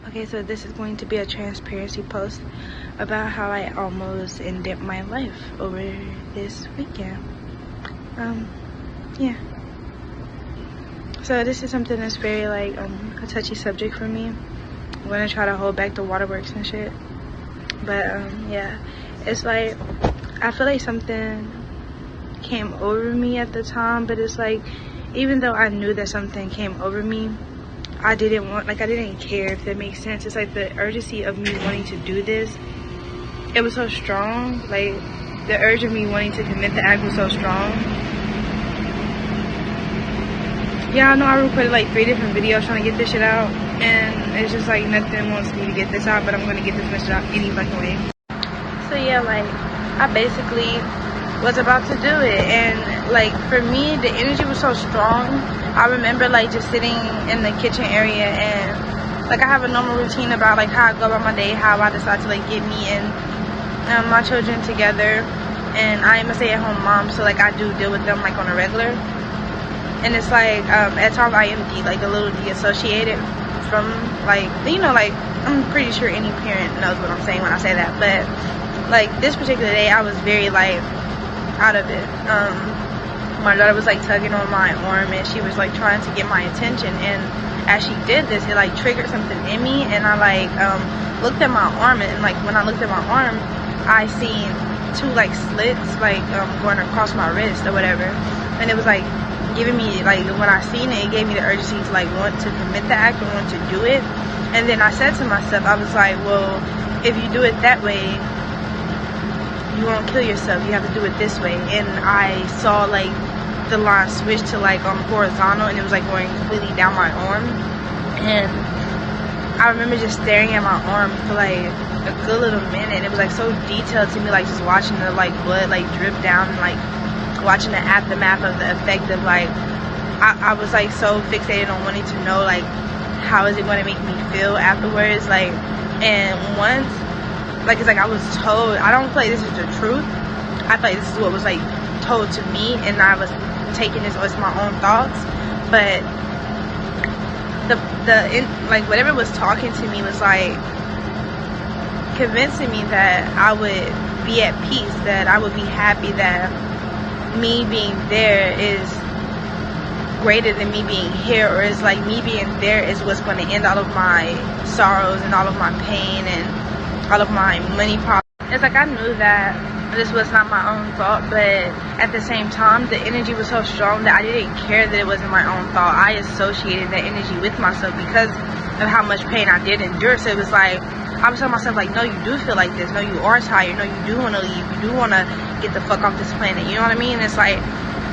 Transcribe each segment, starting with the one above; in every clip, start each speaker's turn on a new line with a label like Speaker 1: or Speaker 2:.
Speaker 1: Okay, so this is going to be a transparency post about how I almost ended my life over this weekend. Yeah. So this is something that's very like a touchy subject for me. I'm gonna try to hold back the waterworks and shit. But yeah, it's like I feel like something came over me at the time, but it's like even though I knew that something came over me, I didn't care, if that makes sense. It's like the urgency of me wanting to do this, it was so strong. Like the urge of me wanting to commit the act was so strong. Yeah, I know I recorded like 3 different videos trying to get this shit out, and it's just like nothing wants me to get this out, but I'm gonna get this message out any fucking way. So yeah, like I basically was about to do it, and like for me the energy was so strong. I remember like just sitting in the kitchen area, and like I have a normal routine about like how I go about my day, how I decide to like get me and my children together, and I am a stay-at-home mom, so like I do deal with them like on a regular, and it's like at times I am a little de-associated from like, you know, like I'm pretty sure any parent knows what I'm saying when I say that, but like this particular day I was very like out of it. My daughter was like tugging on my arm, and she was like trying to get my attention, and as she did this it like triggered something in me, and I like looked at my arm, and like when I looked at my arm I seen 2 like slits like going across my wrist or whatever, and it was like giving me like, when I seen it, it gave me the urgency to like want to commit the act and want to do it. And then I said to myself, I was like, well, if you do it that way you won't kill yourself, you have to do it this way. And I saw like the line switch to like horizontal, and it was like going completely down my arm, and I remember just staring at my arm for like a good little minute. It was like so detailed to me, like just watching the like blood like drip down, and like watching the aftermath of the effect of like I was like so fixated on wanting to know like how is it going to make me feel afterwards. Like, and once like it's like I was told, I don't feel like this is the truth, I feel like this is what was like told to me, and I was taking this as my own thoughts, but like whatever was talking to me was like convincing me that I would be at peace, that I would be happy, that me being there is greater than me being here, or is like me being there is what's going to end all of my sorrows and all of my pain and all of my money problems. It's like I knew that this was not my own thought, but at the same time the energy was so strong that I didn't care that it wasn't my own thought. I associated that energy with myself because of how much pain I did endure. So it was like I was telling myself like, no, you do feel like this, no, you are tired, no, you do want to leave, you do want to get the fuck off this planet, you know what I mean? It's like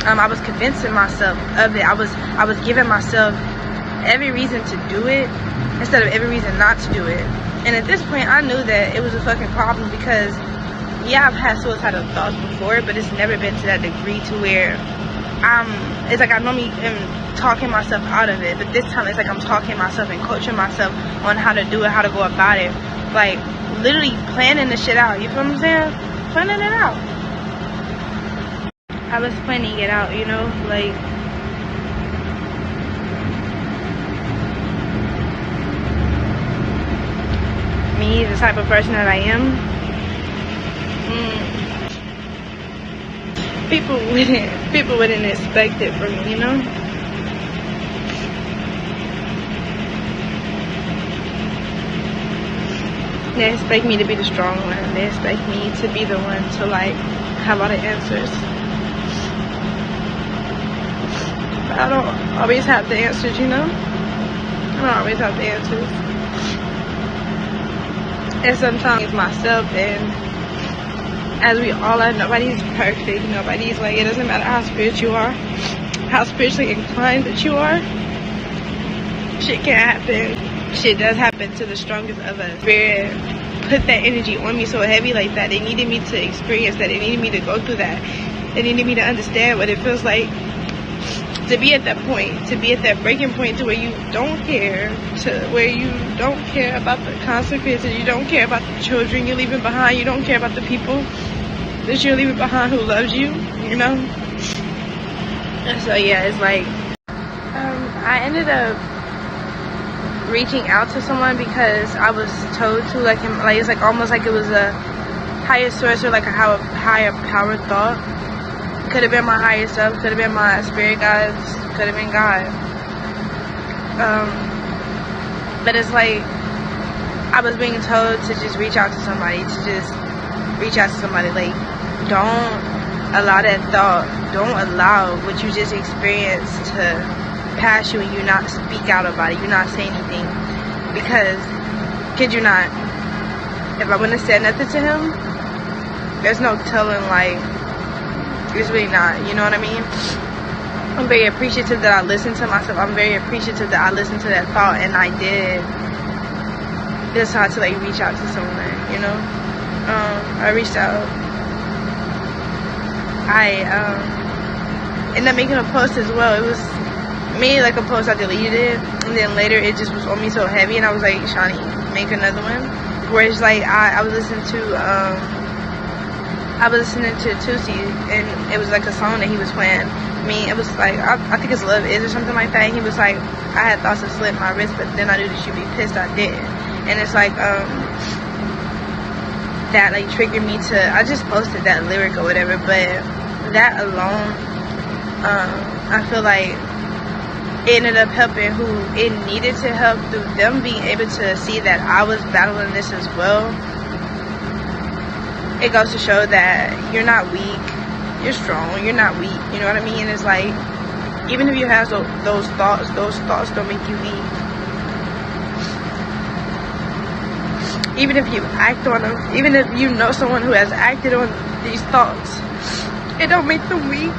Speaker 1: I was convincing myself of it. I was giving myself every reason to do it instead of every reason not to do it. And at this point I knew that it was a fucking problem, because yeah, I've had suicidal thoughts before, but it's never been to that degree to where it's like I normally am talking myself out of it, but this time it's like I'm talking myself and coaching myself on how to do it, how to go about it, like literally planning the shit out, you feel what I'm saying? Planning it out. I was planning it out, you know, like me, the type of person that I am, people wouldn't expect it from me, you know? They expect me to be the strong one. They expect me to be the one to like have all the answers. But I don't always have the answers, you know? I don't always have the answers. And sometimes it's myself, and as we all are, nobody's perfect. Nobody's like, it doesn't matter how spiritual you are, how spiritually inclined that you are, shit can happen. Shit does happen to the strongest of us. Spirit put that energy on me so heavy like that. They needed me to experience that. They needed me to go through that. They needed me to understand what it feels like to be at that point, to be at that breaking point, to where you don't care, to where you don't care about the consequences, you don't care about the children you're leaving behind, you don't care about the people that you're leaving behind who loves you, you know? And so yeah, it's like I ended up reaching out to someone because I was told to, like it's like almost like it was a higher source or like a higher power thought. Could have been my higher self, could have been my spirit guides, could have been God. But it's like I was being told to just reach out to somebody, like, don't allow that thought, don't allow what you just experienced to pass you and you not speak out about it, you not say anything. Because, kid you not, if I wouldn't have said nothing to him, there's no telling, like, it's really not, you know what I mean? I'm very appreciative that I listened to myself. I'm very appreciative that I listened to that thought and I did decide to like reach out to someone, you know? I reached out. I ended up making a post as well. It was made like a post, I deleted it, and then later it just was on me so heavy and I was like, Shani, make another one. Where it's like I was listening to Tusi, and it was like a song that he was playing. I mean, it was like, I think it's Love Is or something like that. And he was like, I had thoughts of slitting my wrist, but then I knew that you'd be pissed I didn't. And it's like, that like triggered me to, I just posted that lyric or whatever, but that alone, I feel like it ended up helping who it needed to help through them being able to see that I was battling this as well. It goes to show that you're not weak, you're strong, you're not weak, you know what I mean? It's like, even if you have those thoughts don't make you weak. Even if you act on them, even if you know someone who has acted on these thoughts, it don't make them weak.